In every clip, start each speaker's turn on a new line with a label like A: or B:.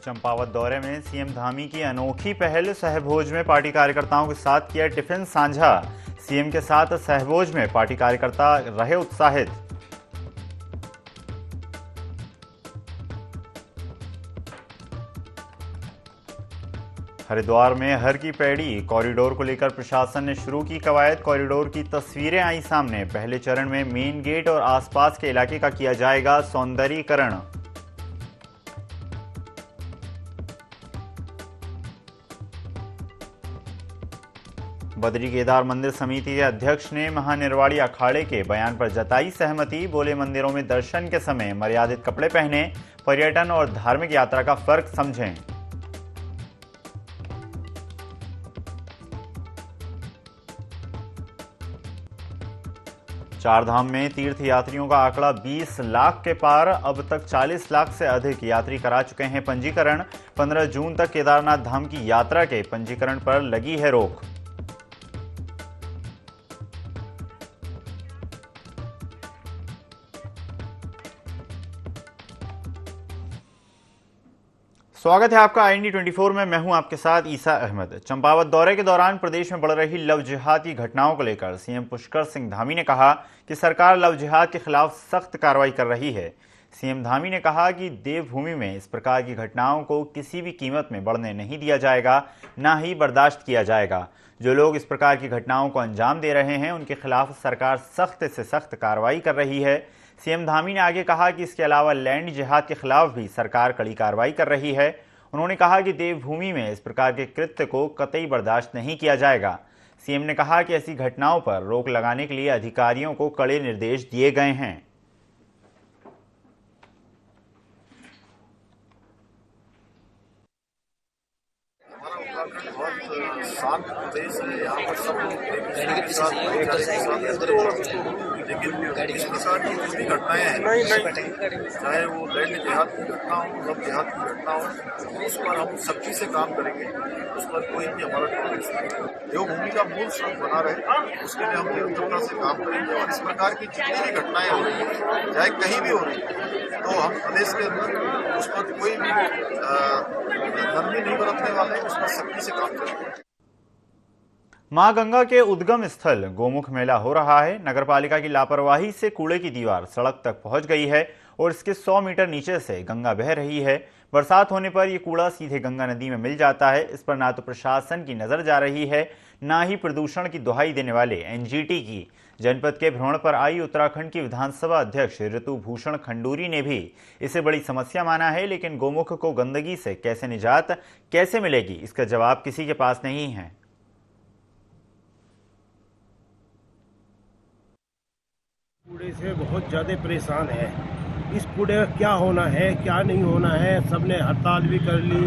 A: चंपावत दौरे में सीएम धामी की अनोखी पहल। सहभोज में पार्टी कार्यकर्ताओं के साथ किया टिफिन साझा। सीएम के साथ सहभोज में पार्टी कार्यकर्ता रहे उत्साहित। हरिद्वार में हर की पैड़ी कॉरिडोर को लेकर प्रशासन ने शुरू की कवायद। कॉरिडोर की तस्वीरें आई सामने। पहले चरण में मेन गेट और आसपास के इलाके का किया जाएगा सौंदर्यीकरण। बद्री केदार मंदिर समिति के अध्यक्ष ने महानिर्वाणी अखाड़े के बयान पर जताई सहमति। बोले, मंदिरों में दर्शन के समय मर्यादित कपड़े पहने, पर्यटन और धार्मिक यात्रा का फर्क समझें। चारधाम में तीर्थ यात्रियों का आंकड़ा 20 लाख के पार। अब तक 40 लाख से अधिक यात्री करा चुके हैं पंजीकरण। 15 जून तक केदारनाथ धाम की यात्रा के पंजीकरण पर लगी है रोक। स्वागत है आपका IND24 में। मैं हूं आपके साथ ईसा अहमद। चंपावत दौरे के दौरान प्रदेश में बढ़ रही लव जिहाद की घटनाओं को लेकर सीएम पुष्कर सिंह धामी ने कहा कि सरकार लव जिहाद के खिलाफ सख्त कार्रवाई कर रही है। सीएम धामी ने कहा कि देवभूमि में इस प्रकार की घटनाओं को किसी भी कीमत में बढ़ने नहीं दिया जाएगा, ना ही बर्दाश्त किया जाएगा। जो लोग इस प्रकार की घटनाओं को अंजाम दे रहे हैं, उनके खिलाफ सरकार सख्त से सख्त कार्रवाई कर रही है। सीएम धामी ने आगे कहा कि इसके अलावा लैंड जिहाद के खिलाफ भी सरकार कड़ी कार्रवाई कर रही है। उन्होंने कहा कि देवभूमि में इस प्रकार के कृत्य को कतई बर्दाश्त नहीं किया जाएगा। सीएम ने कहा कि ऐसी घटनाओं पर रोक लगाने के लिए अधिकारियों को कड़े निर्देश दिए गए हैं।
B: बहुत शांत प्रदेश है, यहाँ पर सब लोग लेकिन इस प्रकार की जो भी घटनाएं हैं, चाहे वो लैंड जिहाद की घटना हो, लव जिहाद की घटना हो, उस पर हम सख्ती से काम करेंगे। उस पर कोई भी हमारा टॉलरेंस नहीं। देवभूमि का मूल स्वरूप बना रहे, उसके लिए हम निरंतरता से काम करेंगे। और इस प्रकार की जितनी भी घटनाएं हो रही है, चाहे कहीं भी हो रही है, तो हम प्रदेश के अंदर उस पर कोई भी नरमी नहीं बरतने वाले, उस पर सख्ती से काम करेंगे।
A: मां गंगा के उद्गम स्थल गोमुख मेला हो रहा है। नगरपालिका की लापरवाही से कूड़े की दीवार सड़क तक पहुंच गई है और इसके 100 मीटर नीचे से गंगा बह रही है। बरसात होने पर यह कूड़ा सीधे गंगा नदी में मिल जाता है। इस पर ना तो प्रशासन की नजर जा रही है, ना ही प्रदूषण की दुहाई देने वाले NGT की। जनपद के भ्रमण पर आई उत्तराखंड की विधानसभा अध्यक्ष ऋतु भूषण खंडूरी ने भी इसे बड़ी समस्या माना है। लेकिन गोमुख को गंदगी से कैसे निजात कैसे मिलेगी, इसका जवाब किसी के पास नहीं है।
C: कूड़े से बहुत ज़्यादा परेशान है। इस कूड़े का क्या होना है, क्या नहीं होना है, सबने हड़ताल भी कर ली,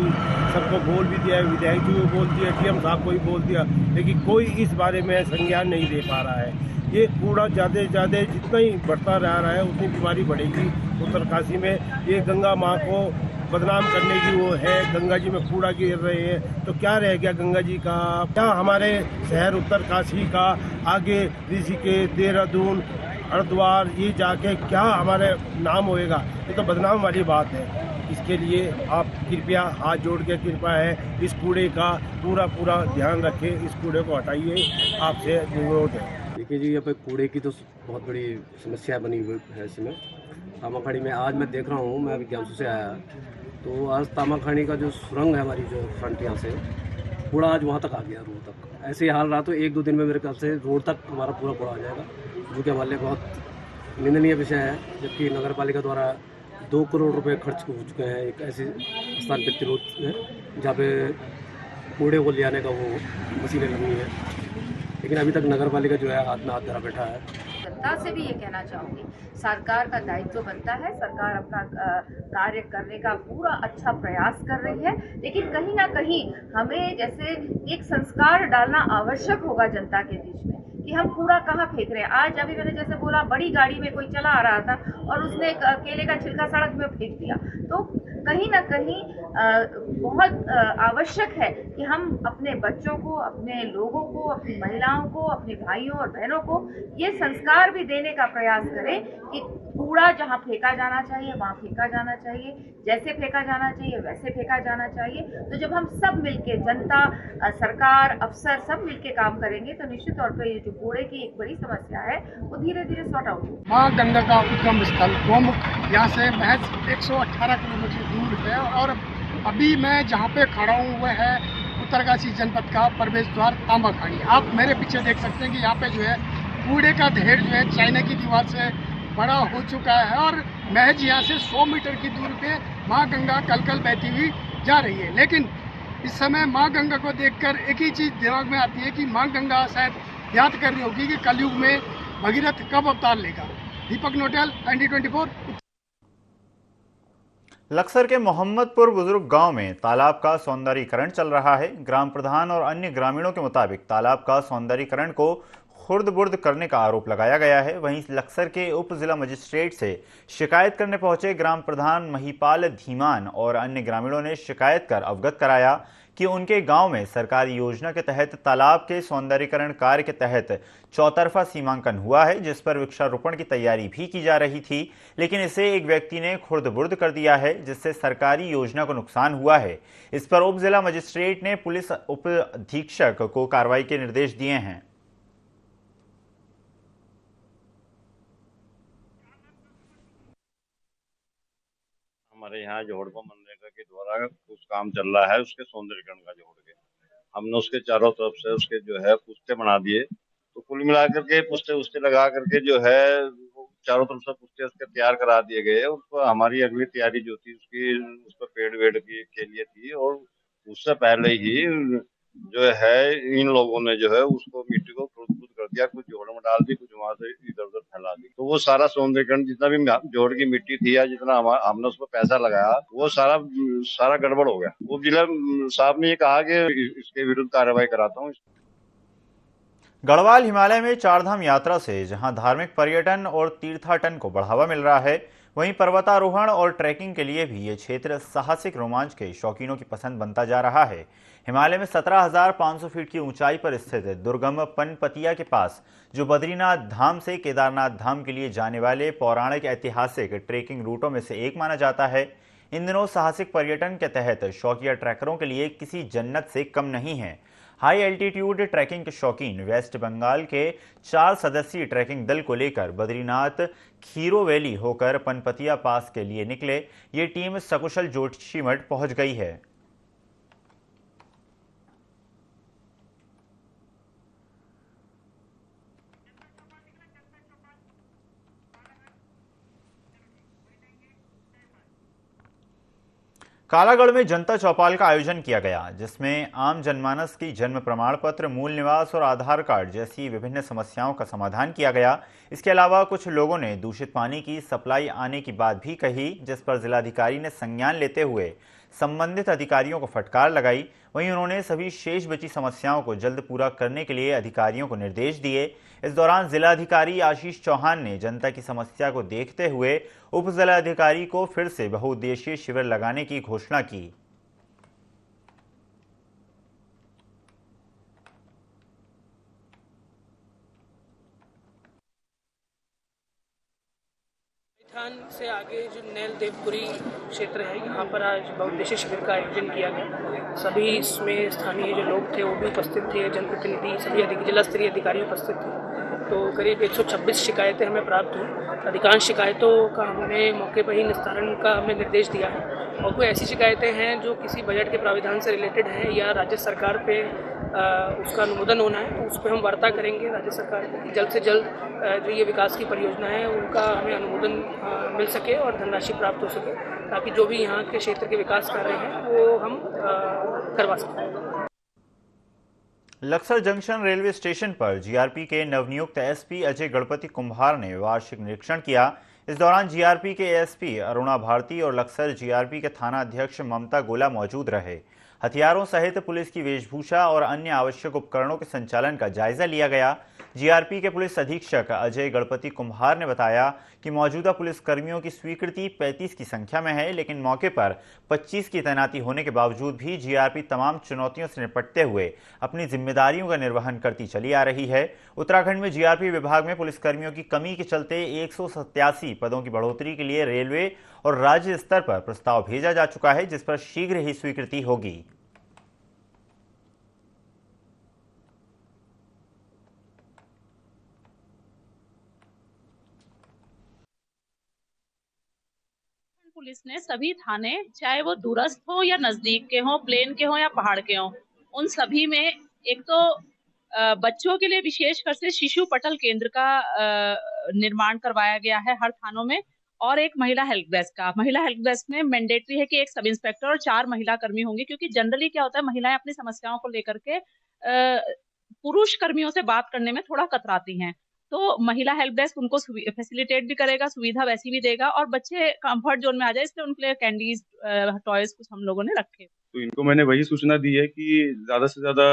C: सबको बोल भी दिया, विधायक जी को बोल दिया, TM साहब को भी बोल दिया, लेकिन कोई इस बारे में संज्ञान नहीं ले पा रहा है। ये कूड़ा ज़्यादा से ज़्यादा जितना ही बढ़ता रह रहा है, उतनी बीमारी बढ़ेगी। उत्तरकाशी में ये गंगा माँ को बदनाम करने की वो है, गंगा जी में कूड़ा गिर रहे हैं, तो क्या रह गया गंगा जी का? क्या हमारे शहर उत्तरकाशी का, आगे ऋषिकेश, देहरादून, हरिद्वार, ये जाके क्या हमारे नाम होएगा? ये तो बदनाम वाली बात है। इसके लिए आप कृपया हाथ जोड़ के कृपा है, इस कूड़े का पूरा ध्यान रखें, इस कूड़े को हटाइए, आपसे अनुरोध है।
D: देखिए जी, यहाँ पे कूड़े की तो बहुत बड़ी समस्या बनी हुई है इसमें। तामाखाड़ी में आज मैं देख रहा हूँ, मैं अभी ज्ञानसू से आया, तो आज तामाखाड़ी का जो सुरंग है हमारी, जो फ्रंट यहाँ से कूड़ा आज वहाँ तक आ गया, रोड तक। ऐसे ही हाल रहा तो 1-2 दिन में मेरे ख्याल से रोड तक हमारा पूरा कूड़ा आ जाएगा, जो कि हमारे लिए बहुत निंदनीय विषय है। जबकि नगर पालिका द्वारा 2 करोड़ रुपए खर्च हो चुके हैं एक ऐसे स्थान पर तिलोत में, जहाँ पे कूड़े को ले आने का वो मशीनें लगी है, लेकिन अभी तक नगर पालिका जो है हाथ में हाथ धरा बैठा है।
E: जनता से भी ये कहना चाहूँगी, सरकार का दायित्व बनता है, सरकार अपना कार्य करने का पूरा अच्छा प्रयास कर रही है, लेकिन कहीं ना कहीं हमें जैसे एक संस्कार डालना आवश्यक होगा जनता के बीच में कि हम कूड़ा कहाँ फेंक रहे हैं। आज अभी मैंने जैसे बोला, बड़ी गाड़ी में कोई चला आ रहा था और उसने केले का छिलका सड़क में फेंक दिया। तो कहीं ना कहीं बहुत आवश्यक है कि हम अपने बच्चों को, अपने लोगों को, अपनी महिलाओं को, अपने भाइयों और बहनों को ये संस्कार भी देने का प्रयास करें कि कूड़ा जहाँ फेंका जाना चाहिए वहाँ फेंका जाना चाहिए, जैसे फेंका जाना चाहिए वैसे फेंका जाना चाहिए। तो जब हम सब मिलके, जनता, सरकार, अफसर सब मिलके काम करेंगे तो निश्चित तौर पर ये जो कूड़े की एक बड़ी समस्या है वो धीरे धीरे सॉर्ट आउट होगी।
F: माँ गंगा का उद्गम स्थल गोमुख यहाँ से महज 118 किलोमीटर दूर है और अभी मैं जहाँ पे खड़ा हूँ वह है उत्तरकाशी जनपद का प्रवेश द्वार तामाखानी। आप मेरे पीछे देख सकते हैं कि यहाँ पे जो है कूड़े का ढेर जो है चाइना की दीवार से बड़ा हो चुका है और महज यहाँ से 100 मीटर की दूर पे माँ गंगा कलकल बहती हुई जा रही है। लेकिन इस समय माँ गंगा को देखकर एक ही चीज़ दिमाग में आती है कि माँ गंगा शायद याद कर रही होगी कि कलयुग में भगीरथ कब अवतार लेगा। दीपक नोटियाल, ND24।
A: लक्सर के मोहम्मदपुर बुजुर्ग गांव में तालाब का सौंदर्यीकरण चल रहा है। ग्राम प्रधान और अन्य ग्रामीणों के मुताबिक तालाब का सौंदर्यीकरण को खुर्द-बुर्द करने का आरोप लगाया गया है। वहीं लक्सर के उप जिला मजिस्ट्रेट से शिकायत करने पहुंचे ग्राम प्रधान महिपाल धीमान और अन्य ग्रामीणों ने शिकायत कर अवगत कराया कि उनके गांव में सरकारी योजना के तहत तालाब के सौंदर्यीकरण कार्य के तहत चौतरफा सीमांकन हुआ है, जिस पर वृक्षारोपण की तैयारी भी की जा रही थी, लेकिन इसे एक व्यक्ति ने खुर्द-बुर्द कर दिया है, जिससे सरकारी योजना को नुकसान हुआ है। इस पर उप जिला मजिस्ट्रेट ने पुलिस उप अधीक्षक को कार्रवाई के निर्देश दिए हैं।
G: हमारे यहाँ जोड़को मनरेगा के द्वारा कुछ काम चल रहा है, उसके सौंदर्यीकरण का जोड़ के हमने उसके चारों तरफ से उसके जो है पुस्ते बना दिए। तो कुल मिलाकर के पुस्ते लगा करके जो है चारों तरफ से पुस्ते उसके तैयार करा दिए गए। उसको हमारी अगली तैयारी जो थी उसकी उस पर पेड़ वेड़ के लिए थी और उससे पहले ही जो है इन लोगों ने जो है उसको मिट्टी को खुद कर दिया, कुछ जोड़ में डाल दी, कुछ वहां से इधर उधर फैला दी। तो वो सारा सौंदर्यीकरण जितना भी जोड़ की मिट्टी थी या जितना हमने उसको पैसा लगाया वो सारा गड़बड़ हो गया। वो जिला साहब ने ये कहा कि इसके विरुद्ध कार्रवाई कराता हूँ।
A: गढ़वाल हिमालय में चारधाम यात्रा से जहां धार्मिक पर्यटन और तीर्थाटन को बढ़ावा मिल रहा है, वहीं पर्वतारोहण और ट्रैकिंग के लिए भी ये क्षेत्र साहसिक रोमांच के शौकीनों की पसंद बनता जा रहा है। हिमालय में 17,500 फीट की ऊंचाई पर स्थित दुर्गम पनपतिया के पास जो बद्रीनाथ धाम से केदारनाथ धाम के लिए जाने वाले पौराणिक ऐतिहासिक ट्रेकिंग रूटों में से एक माना जाता है। इन दिनों साहसिक पर्यटन के तहत शौकिया ट्रैकरों के लिए किसी जन्नत से कम नहीं है। हाई एल्टीट्यूड ट्रैकिंग के शौकीन वेस्ट बंगाल के 4 सदस्यीय ट्रैकिंग दल को लेकर बद्रीनाथ खीरो वैली होकर पनपतिया पास के लिए निकले। ये टीम सकुशल जोशीमठ पहुंच गई है। कालागढ़ में जनता चौपाल का आयोजन किया गया, जिसमें आम जनमानस की जन्म प्रमाण पत्र, मूल निवास और आधार कार्ड जैसी विभिन्न समस्याओं का समाधान किया गया। इसके अलावा कुछ लोगों ने दूषित पानी की सप्लाई आने की बात भी कही, जिस पर जिलाधिकारी ने संज्ञान लेते हुए संबंधित अधिकारियों को फटकार लगाई। वहीं उन्होंने सभी शेष बची समस्याओं को जल्द पूरा करने के लिए अधिकारियों को निर्देश दिए। इस दौरान जिलाधिकारी आशीष चौहान ने जनता की समस्या को देखते हुए उप जिलाधिकारी को फिर से बहुउद्देशीय शिविर लगाने की घोषणा की।
H: से आगे जो नैल देवपुरी क्षेत्र है, यहाँ पर आज बहुउद्देशीय शिविर का आयोजन किया गया। सभी इसमें स्थानीय जो लोग थे वो भी उपस्थित थे, जनप्रतिनिधि, सभी जिला स्तरीय अधिकारी उपस्थित थे। तो करीब 126 शिकायतें हमें प्राप्त हुई। अधिकांश शिकायतों का हमने मौके पर ही निस्तारण का हमें निर्देश दिया है और कोई ऐसी शिकायतें हैं जो किसी बजट के प्राविधान से रिलेटेड हैं या राज्य सरकार पे उसका अनुमोदन होना है, तो उस पर हम वार्ता करेंगे राज्य सरकार को। जल्द से जल्द जो ये विकास की परियोजना है उनका हमें अनुमोदन मिल सके और धनराशि प्राप्त हो सके, ताकि जो भी यहाँ के क्षेत्र के विकास कार्य हैं वो हम करवा सकें।
A: लक्सर जंक्शन रेलवे स्टेशन पर जीआरपी के नवनियुक्त एसपी अजय गणपति कुम्हार ने वार्षिक निरीक्षण किया। इस दौरान जीआरपी के एसपी अरुणा भारती और लक्सर जीआरपी के थाना अध्यक्ष ममता गोला मौजूद रहे। हथियारों सहित पुलिस की वेशभूषा और अन्य आवश्यक उपकरणों के संचालन का जायजा लिया गया। जीआरपी के पुलिस अधीक्षक अजय गणपति कुम्हार ने बताया कि मौजूदा पुलिस कर्मियों की स्वीकृति 35 की संख्या में है, लेकिन मौके पर 25 की तैनाती होने के बावजूद भी जीआरपी तमाम चुनौतियों से निपटते हुए अपनी जिम्मेदारियों का निर्वहन करती चली आ रही है। उत्तराखंड में जीआरपी विभाग में पुलिसकर्मियों की कमी के चलते 187 पदों की बढ़ोतरी के लिए रेलवे और राज्य स्तर पर प्रस्ताव भेजा जा चुका है, जिस पर शीघ्र ही स्वीकृति होगी।
I: पुलिस ने सभी थाने, चाहे वो दूरस्थ हो या नजदीक के हो, प्लेन के हो या पहाड़ के हो, उन सभी में एक तो बच्चों के लिए विशेषकर से शिशु पटल केंद्र का निर्माण करवाया गया है हर थानों में, और एक महिला हेल्प डेस्क का। महिला हेल्प डेस्क में मैंडेटरी है कि एक सब इंस्पेक्टर और 4 महिला कर्मी होंगे, क्योंकि जनरली क्या होता है, महिलाएं अपनी समस्याओं को लेकर के पुरुष कर्मियों से बात करने में थोड़ा कतराती हैं। तो महिला हेल्प डेस्क उनको फैसिलिटेट भी करेगा, सुविधा वैसी भी देगा, और बच्चे कंफर्ट जोन में आ जाए, इसलिए उनके लिए कैंडीज, टॉयज कुछ हम लोगों ने रखे।
J: तो इनको मैंने वही सूचना दी है कि ज्यादा से ज्यादा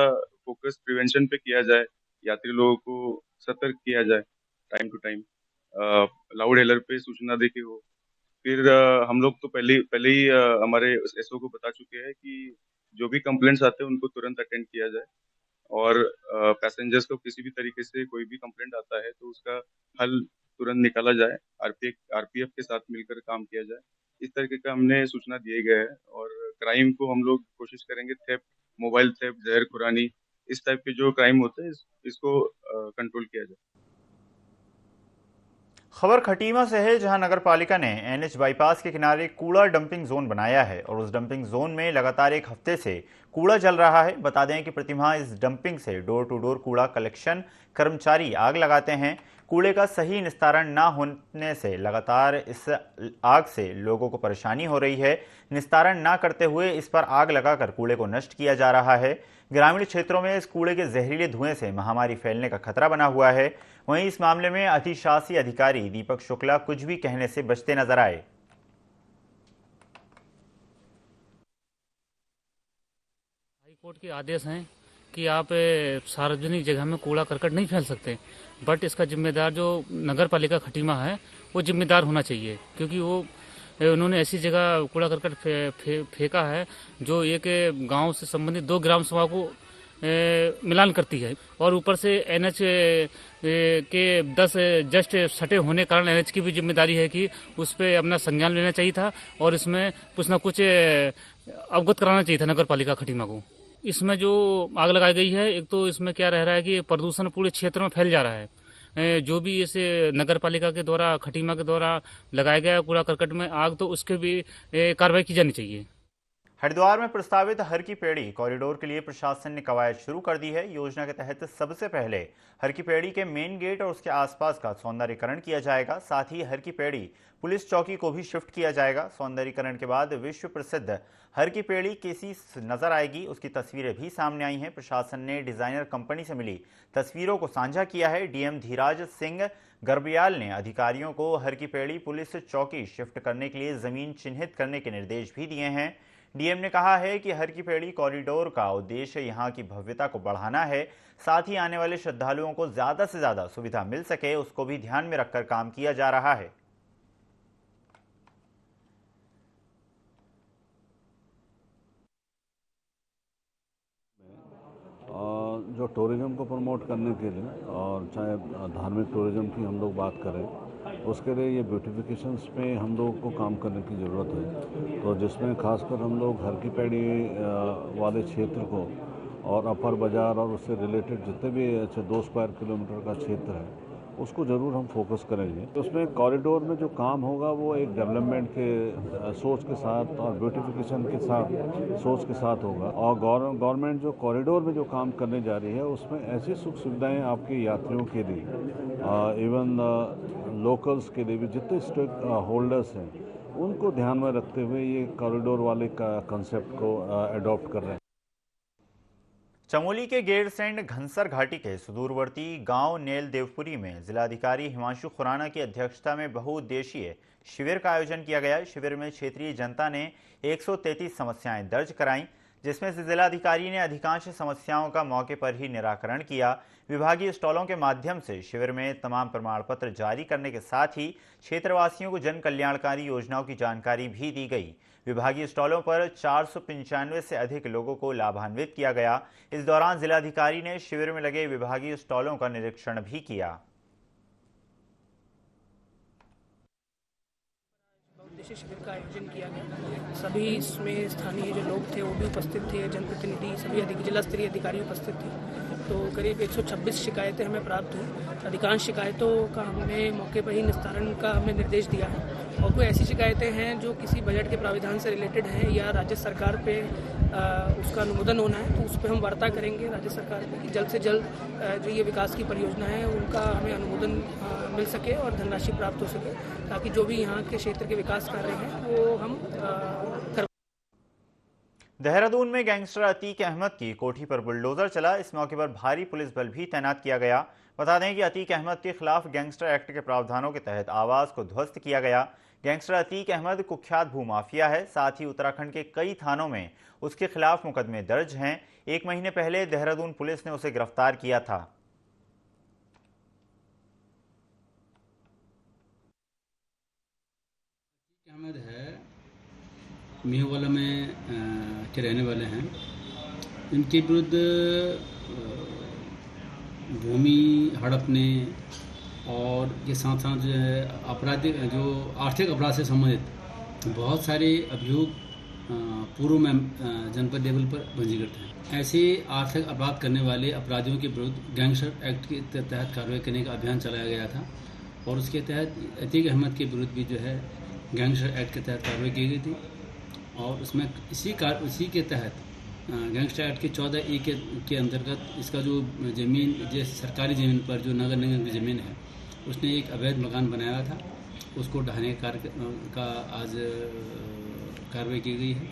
J: फोकस प्रिवेंशन पे किया जाए, यात्री लोगों को सतर्क किया जाए, time to time loud hailer पे सूचना देके हो। फिर हम लोग तो पहले ही हमारे एसओ को बता चुके हैं कि जो भी कंप्लेंट्स आते हैं उनको तुरंत अटेंड किया जाए, और पैसेंजर्स को किसी भी तरीके से कोई भी कंप्लेंट आता है तो उसका हल तुरंत निकाला जाए, आरपीएफ के साथ मिलकर काम किया जाए। इस तरीके का हमने सूचना दिए गए है। और क्राइम को हम लोग कोशिश करेंगे, थेफ्ट, मोबाइल थेफ्ट, जहर खुरानी, इस टाइप के जो क्राइम होते हैं इसको कंट्रोल किया जाए।
A: खबर खटीमा से है, जहां नगर पालिका ने एनएच बाईपास के किनारे कूड़ा डंपिंग जोन बनाया है और उस डंपिंग जोन में लगातार एक हफ्ते से कूड़ा जल रहा है। बता दें कि प्रतिमाह इस डंपिंग से डोर टू डोर कूड़ा कलेक्शन कर्मचारी आग लगाते हैं। कूड़े का सही निस्तारण न होने से लगातार इस आग से लोगों को परेशानी हो रही है। निस्तारण न करते हुए इस पर आग लगाकर कूड़े को नष्ट किया जा रहा है। ग्रामीण क्षेत्रों में इस कूड़े के जहरीले धुएं से महामारी फैलने का खतरा बना हुआ है। वहीं इस मामले में अधिशासी अधिकारी दीपक शुक्ला कुछ भी कहने से बचते नजर आए।
K: हाईकोर्ट के आदेश हैं कि आप सार्वजनिक जगह में कूड़ा करकट नहीं फैल सकते, बट इसका जिम्मेदार जो नगर पालिका खटीमा है वो जिम्मेदार होना चाहिए, क्योंकि उन्होंने ऐसी जगह कूड़ा करकट फेंका है जो एक गांव से संबंधित 2 ग्राम सभा को मिलान करती है, और ऊपर से एनएच के 10 जस्ट सटे होने कारण एनएच की भी जिम्मेदारी है कि उस पर अपना संज्ञान लेना चाहिए था और इसमें कुछ न कुछ अवगत कराना चाहिए था नगर पालिका खटीमा को। इसमें जो आग लगाई गई है, एक तो इसमें क्या रह रहा है कि प्रदूषण पूरे क्षेत्र में फैल जा रहा है। जो भी इसे नगर पालिका के द्वारा, खटीमा के द्वारा लगाया गया कूड़ा करकट में आग, तो उसके भी कार्रवाई की जानी चाहिए।
A: हरिद्वार में प्रस्तावित हर की पेड़ी कॉरिडोर के लिए प्रशासन ने कवायद शुरू कर दी है। योजना के तहत सबसे पहले हर की पेड़ी के मेन गेट और उसके आसपास का सौंदर्यीकरण किया जाएगा। साथ ही हर की पेड़ी पुलिस चौकी को भी शिफ्ट किया जाएगा। सौंदर्यीकरण के बाद विश्व प्रसिद्ध हर की पेड़ी कैसी नजर आएगी, उसकी तस्वीरें भी सामने आई हैं। प्रशासन ने डिजाइनर कंपनी से मिली तस्वीरों को साझा किया है। डीएम धीराज सिंह गर्ब्याल ने अधिकारियों को हर की पेड़ी पुलिस चौकी शिफ्ट करने के लिए जमीन चिन्हित करने के निर्देश भी दिए हैं। डीएम ने कहा है कि हर की पेड़ी कॉरिडोर का उद्देश्य यहां की भव्यता को बढ़ाना है, साथ ही आने वाले श्रद्धालुओं को ज्यादा से ज्यादा सुविधा मिल सके, उसको भी ध्यान में रखकर काम किया जा रहा है।
L: जो टूरिज्म को प्रमोट करने के लिए, और चाहे धार्मिक टूरिज्म की हम लोग बात करें, उसके लिए ये ब्यूटिफिकेशंस पे हम लोग को काम करने की ज़रूरत है। तो जिसमें खासकर हम लोग हर की पेड़ी वाले क्षेत्र को और अपर बाज़ार और उससे रिलेटेड जितने भी 2 स्क्वायर किलोमीटर का क्षेत्र है उसको ज़रूर हम फोकस करेंगे। उसमें कॉरिडोर में जो काम होगा वो एक डेवलपमेंट के सोच के साथ और ब्यूटिफिकेशन के साथ सोच के साथ होगा। और गवर्नमेंट जो कॉरिडोर में जो काम करने जा रही है उसमें ऐसी सुख सुविधाएं आपके यात्रियों के लिए, इवन लोकल्स के लिए भी, जितने स्टेक होल्डर्स हैं उनको ध्यान में रखते हुए ये कॉरिडोर वाले का कंसेप्ट को अडॉप्ट कर रहे हैं।
A: चमोली के गेरसेंड घनसर घाटी के सुदूरवर्ती गांव नेल देवपुरी में जिलाधिकारी हिमांशु खुराना की अध्यक्षता में बहुउद्देशीय शिविर का आयोजन किया गया। शिविर में क्षेत्रीय जनता ने 133 समस्याएं दर्ज कराईं। जिसमें से जिलाधिकारी ने अधिकांश समस्याओं का मौके पर ही निराकरण किया। विभागीय स्टॉलों के माध्यम से शिविर में तमाम प्रमाण पत्र जारी करने के साथ ही क्षेत्रवासियों को जन कल्याणकारी योजनाओं की जानकारी भी दी गई। विभागीय स्टॉलों पर 495 से अधिक लोगों को लाभान्वित किया गया। इस दौरान जिलाधिकारी ने शिविर में लगे विभागीय स्टॉलों का निरीक्षण भी किया।
H: उद्देश्य शिविर का आयोजन किया गया। सभी इसमें स्थानीय जो लोग थे वो भी उपस्थित थे, जनप्रतिनिधि, सभी जिला स्तरीय अधिकारी उपस्थित थे। तो करीब 126 शिकायतें हमें प्राप्त हुई। अधिकांश शिकायतों का हमने मौके पर ही निस्तारण का हमें निर्देश दिया है और कोई ऐसी शिकायतें हैं जो किसी बजट के प्राविधान से रिलेटेड हैं या राज्य सरकार पे उसका अनुमोदन होना है तो उस पर हम वार्ता करेंगे राज्य सरकार में कि जल्द से जल्द जो ये विकास की परियोजना है उनका हमें अनुमोदन मिल सके और धनराशि प्राप्त हो सके, ताकि जो भी यहाँ के क्षेत्र के विकास कार्य हैं वो हम कर।
A: देहरादून में गैंगस्टर अतीक अहमद की कोठी पर बुलडोजर चला। इस मौके पर भारी पुलिस बल भी तैनात किया गया। बता दें कि अतीक अहमद के खिलाफ गैंगस्टर एक्ट के प्रावधानों के तहत आवास को ध्वस्त किया गया। गैंगस्टर अतीक अहमद कुख्यात भूमाफिया है। साथ ही उत्तराखंड के कई थानों में उसके खिलाफ मुकदमे दर्ज हैं। 1 महीने पहले देहरादून पुलिस ने उसे गिरफ्तार किया था।
M: अहमद है, मेहवाला में के रहने वाले हैं। इनके विरुद्ध भूमि हड़पने और ये साथ साथ जो है आपराधिक जो आर्थिक अपराध से संबंधित बहुत सारे अभियोग पूर्व में जनपद लेवल पर पंजीकृत हैं। ऐसे आर्थिक अपराध करने वाले अपराधियों के विरुद्ध गैंगस्टर एक्ट के तहत कार्रवाई करने का अभियान चलाया गया था और उसके तहत अतीक अहमद के विरुद्ध भी जो है गैंगस्टर एक्ट के तहत कार्रवाई की गई थी और उसमें इसी के तहत गैंगस्टर एक्ट के 14A के अंतर्गत इसका जो ज़मीन जिस सरकारी ज़मीन पर जो नगर निगम की ज़मीन है उसने एक अवैध मकान बनाया था, उसको ढहाने का आज कार्रवाई की गई है।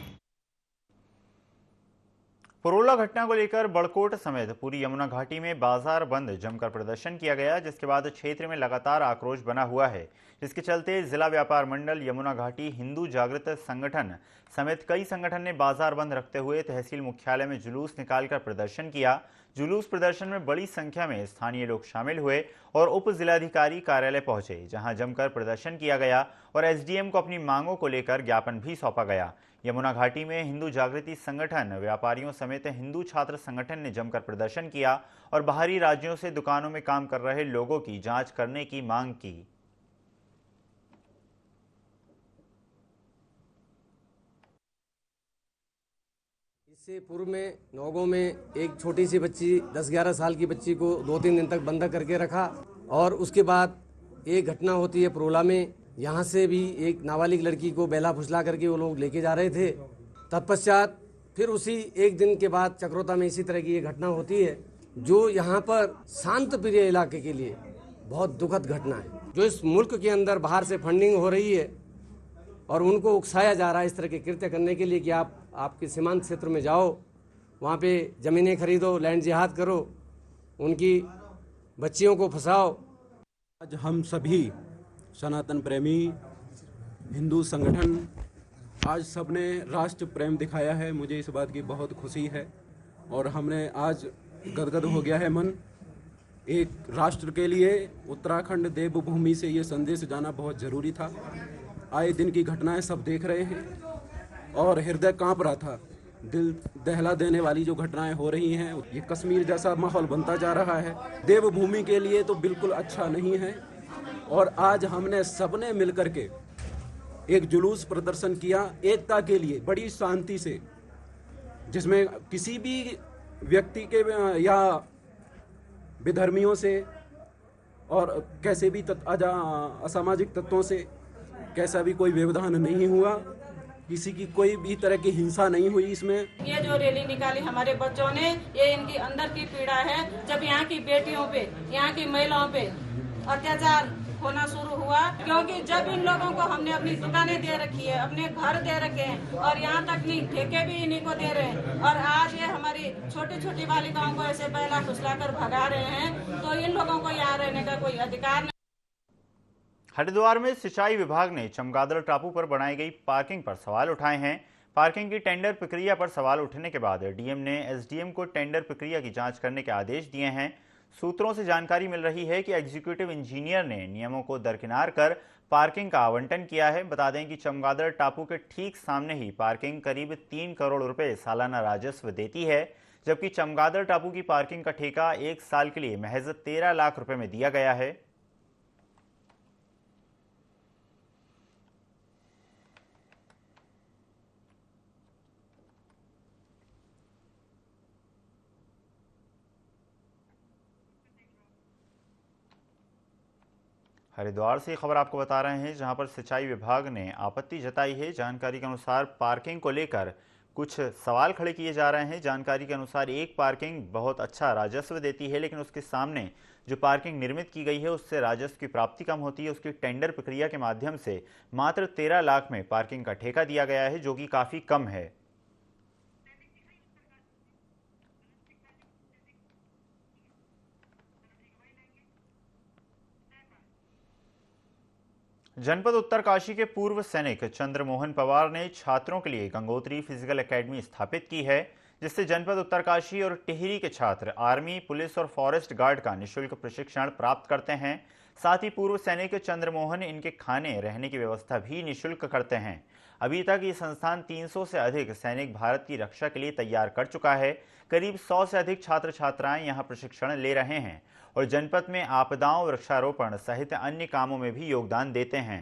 A: पुरोला घटना को लेकर बड़कोट समेत पूरी यमुना घाटी में बाजार बंद जमकर प्रदर्शन किया गया, जिसके बाद क्षेत्र में लगातार आक्रोश बना हुआ है, जिसके चलते जिला व्यापार मंडल यमुना घाटी हिंदू जागृत संगठन समेत कई संगठन ने बाजार बंद रखते हुए तहसील मुख्यालय में जुलूस निकालकर प्रदर्शन किया। जुलूस प्रदर्शन में बड़ी संख्या में स्थानीय लोग शामिल हुए और उप जिलाधिकारी कार्यालय पहुंचे, जहां जमकर प्रदर्शन किया गया और एसडीएम को अपनी मांगों को लेकर ज्ञापन भी सौंपा गया। यमुना घाटी में हिंदू जागृति संगठन, व्यापारियों समेत हिंदू छात्र संगठन ने जमकर प्रदर्शन किया और बाहरी राज्यों से दुकानों में काम कर रहे लोगों की जांच करने की मांग की।
D: इससे पूर्व में नौगांव में एक छोटी सी बच्ची 10-11 साल की बच्ची को 2-3 दिन तक बंधक करके रखा और उसके बाद एक घटना होती है पुरोला में, यहाँ से भी एक नाबालिग लड़की को बेला फुसला करके वो लोग लेके जा रहे थे। तत्पश्चात फिर उसी एक दिन के बाद चक्रोता में इसी तरह की ये घटना होती है, जो यहाँ पर शांत प्रिय इलाके के लिए बहुत दुखद घटना है। जो इस मुल्क के अंदर बाहर से फंडिंग हो रही है और उनको उकसाया जा रहा है इस तरह के कृत्य करने के लिए कि आप आपके सीमांत क्षेत्र में जाओ, वहाँ पे ज़मीनें खरीदो, लैंड जिहाद करो, उनकी बच्चियों को फंसाओ।
N: आज हम सभी सनातन प्रेमी हिंदू संगठन आज सबने राष्ट्र प्रेम दिखाया है। मुझे इस बात की बहुत खुशी है और हमने आज गदगद हो गया है मन। एक राष्ट्र के लिए उत्तराखंड देवभूमि से ये संदेश जाना बहुत ज़रूरी था। आए दिन की घटनाएं सब देख रहे हैं और हृदय कांप रहा था। दिल दहला देने वाली जो घटनाएं हो रही हैं, ये कश्मीर जैसा माहौल बनता जा रहा है। देवभूमि के लिए तो बिल्कुल अच्छा नहीं है और आज हमने सबने मिलकर के एक जुलूस प्रदर्शन किया एकता के लिए बड़ी शांति से, जिसमें किसी भी व्यक्ति के या विधर्मियों से और कैसे भी असामाजिक तत्वों से कैसा भी कोई व्यवधान नहीं हुआ, किसी की कोई भी तरह की हिंसा नहीं हुई। इसमें
O: ये जो रैली निकाली हमारे बच्चों ने, ये इनकी अंदर की पीड़ा है। जब यहाँ की बेटियों पे, यहाँ की महिलाओं पे अत्याचार होना शुरू हुआ, क्योंकि जब इन लोगों को हमने अपनी दुकानें दे रखी है, अपने घर दे रखे हैं और यहाँ तक नहीं ठेके भी इन्हीं को दे रहे हैं और आज ये हमारी छोटी छोटी बालिकाओं को ऐसे पहला फुसला कर भगा रहे हैं, तो इन लोगों को यहाँ रहने का कोई अधिकार नहीं।
A: हरिद्वार में सिंचाई विभाग ने चमगादड़ टापू पर बनाई गई पार्किंग पर सवाल उठाए हैं। पार्किंग की टेंडर प्रक्रिया पर सवाल उठने के बाद डीएम ने एसडीएम को टेंडर प्रक्रिया की जांच करने के आदेश दिए हैं। सूत्रों से जानकारी मिल रही है कि एग्जीक्यूटिव इंजीनियर ने नियमों को दरकिनार कर पार्किंग का आवंटन किया है। बता दें कि चमगादड़ टापू के ठीक सामने ही पार्किंग करीब 3 करोड़ रुपए सालाना राजस्व देती है, जबकि चमगादड़ टापू की पार्किंग का ठेका 1 साल के लिए महज 13 लाख रुपए में दिया गया है। हरिद्वार से खबर आपको बता रहे हैं, जहां पर सिंचाई विभाग ने आपत्ति जताई है। जानकारी के अनुसार पार्किंग को लेकर कुछ सवाल खड़े किए जा रहे हैं। जानकारी के अनुसार एक पार्किंग बहुत अच्छा राजस्व देती है, लेकिन उसके सामने जो पार्किंग निर्मित की गई है उससे राजस्व की प्राप्ति कम होती है। उसकी टेंडर प्रक्रिया के माध्यम से मात्र 13 लाख में पार्किंग का ठेका दिया गया है, जो कि काफ़ी कम है। जनपद उत्तरकाशी के पूर्व सैनिक चंद्रमोहन पवार ने छात्रों के लिए गंगोत्री फिजिकल एकेडमी स्थापित की है, जिससे जनपद उत्तरकाशी और टिहरी के छात्र आर्मी, पुलिस और फॉरेस्ट गार्ड का निःशुल्क प्रशिक्षण प्राप्त करते हैं। साथ ही पूर्व सैनिक चंद्रमोहन इनके खाने रहने की व्यवस्था भी निःशुल्क करते हैं। अभी तक ये संस्थान 300 से अधिक सैनिक भारत की रक्षा के लिए तैयार कर चुका है। करीब 100 से अधिक छात्र छात्राएं यहां प्रशिक्षण ले रहे हैं और जनपद में आपदाओं, वृक्षारोपण सहित अन्य कामों में भी योगदान देते हैं।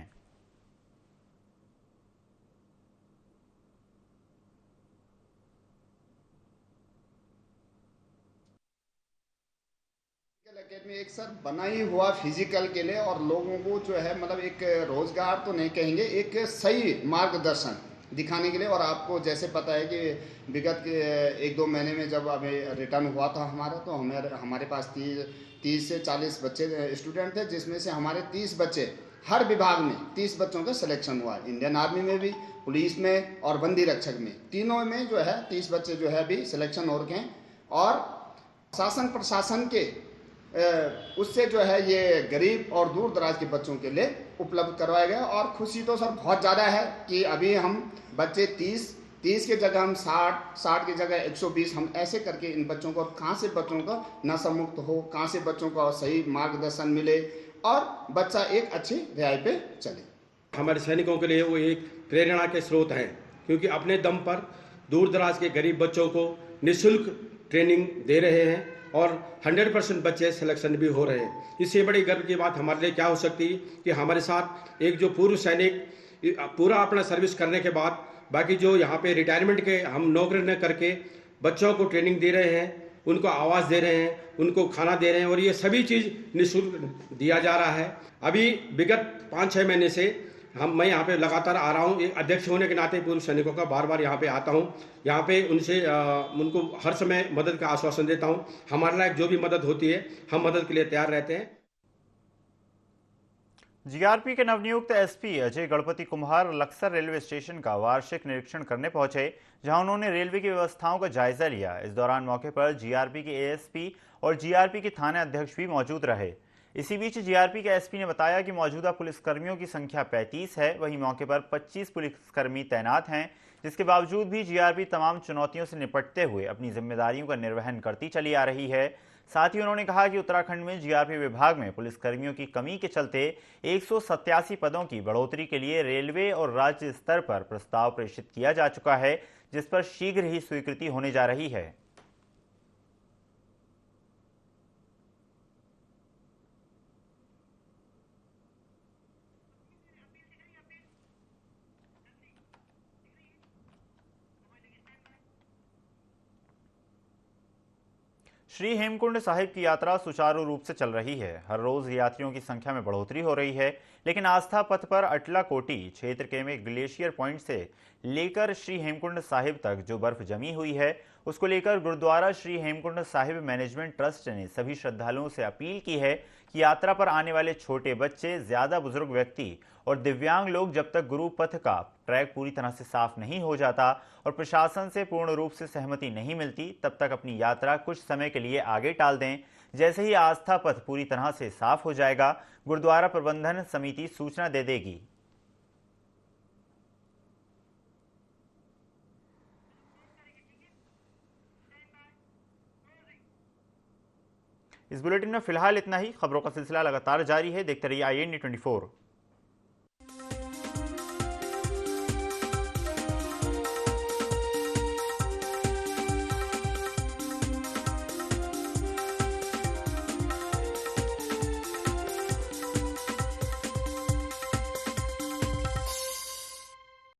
P: एकेडमी एक सर बनाई हुआ फिजिकल के लिए और लोगों को जो है मतलब एक रोजगार तो नहीं कहेंगे, एक सही मार्गदर्शन दिखाने के लिए। और आपको जैसे पता है कि विगत के 1-2 महीने में जब हमें रिटर्न हुआ था हमारा, तो हमारे पास 30 से 40 बच्चे स्टूडेंट थे, जिसमें से हमारे 30 बच्चे हर विभाग में 30 बच्चों का सिलेक्शन हुआ। इंडियन आर्मी में भी, पुलिस में और बंदी रक्षक में, तीनों में जो है 30 बच्चे जो है अभी सिलेक्शन हो रखे हैं। और शासन प्रशासन के उससे जो है ये गरीब और दूर दराज के बच्चों के लिए उपलब्ध करवाया गया। और खुशी तो सर बहुत ज़्यादा है कि अभी हम बच्चे 30 की जगह हम 60 की जगह 120, हम ऐसे करके इन बच्चों को, कहाँ से बच्चों का नशा मुक्त हो, कहाँ से बच्चों को सही मार्गदर्शन मिले और बच्चा एक अच्छी रिहाई पे चले।
Q: हमारे सैनिकों के लिए वो एक प्रेरणा के स्रोत हैं, क्योंकि अपने दम पर दूर दराज के गरीब बच्चों को निःशुल्क ट्रेनिंग दे रहे हैं और 100% बच्चे सिलेक्शन भी हो रहे हैं। इससे बड़ी गर्व की बात हमारे लिए क्या हो सकती है कि हमारे साथ एक जो पूर्व सैनिक पूरा अपना सर्विस करने के बाद बाकी जो यहाँ पे रिटायरमेंट के हम नौकरी न करके बच्चों को ट्रेनिंग दे रहे हैं, उनको आवास दे रहे हैं, उनको खाना दे रहे हैं, और ये सभी चीज़ निःशुल्क दिया जा रहा है। अभी विगत 5-6 महीने से मैं यहाँ पे लगातार आ रहा हूँ। एक अध्यक्ष होने के नाते पूर्व सैनिकों का बार बार यहाँ पे आता हूँ। यहाँ पे उनको हर समय मदद का आश्वासन देता हूँ। हमारे लायक जो भी मदद होती है हम मदद के लिए तैयार रहते हैं।
A: जीआरपी के नवनियुक्त एसपी अजय गणपति कुम्हार लक्सर रेलवे स्टेशन का वार्षिक निरीक्षण करने पहुंचे, जहां उन्होंने रेलवे की व्यवस्थाओं का जायजा लिया। इस दौरान मौके पर जीआरपी के एएसपी और जीआरपी के थाना अध्यक्ष भी मौजूद रहे। इसी बीच जीआरपी के एसपी ने बताया कि मौजूदा पुलिसकर्मियों की संख्या 35 है, वहीं मौके पर 25 पुलिसकर्मी तैनात हैं, जिसके बावजूद भी जीआरपी तमाम चुनौतियों से निपटते हुए अपनी जिम्मेदारियों का निर्वहन करती चली आ रही है। साथ ही उन्होंने कहा कि उत्तराखंड में जीआरपी विभाग में पुलिसकर्मियों की कमी के चलते 187 पदों की बढ़ोतरी के लिए रेलवे और राज्य स्तर पर प्रस्ताव प्रेषित किया जा चुका है, जिस पर शीघ्र ही स्वीकृति होने जा रही है। श्री हेमकुंड साहिब की यात्रा सुचारू रूप से चल रही है। हर रोज यात्रियों की संख्या में बढ़ोतरी हो रही है, लेकिन आस्था पथ पर अटलाकोटी क्षेत्र के में ग्लेशियर पॉइंट से लेकर श्री हेमकुंड साहिब तक जो बर्फ जमी हुई है, उसको लेकर गुरुद्वारा श्री हेमकुंड साहिब मैनेजमेंट ट्रस्ट ने सभी श्रद्धालुओं से अपील की है कि यात्रा पर आने वाले छोटे बच्चे, ज्यादा बुजुर्ग व्यक्ति और दिव्यांग लोग जब तक गुरु पथ का ट्रैक पूरी तरह से साफ नहीं हो जाता और प्रशासन से पूर्ण रूप से सहमति नहीं मिलती, तब तक अपनी यात्रा कुछ समय के लिए आगे टाल दें। जैसे ही आस्था पथ पूरी तरह से साफ हो जाएगा, गुरुद्वारा प्रबंधन समिति सूचना दे देगी। इस बुलेटिन में फिलहाल इतना ही। खबरों का सिलसिला लगातार जारी है, देखते रहिए IND 24।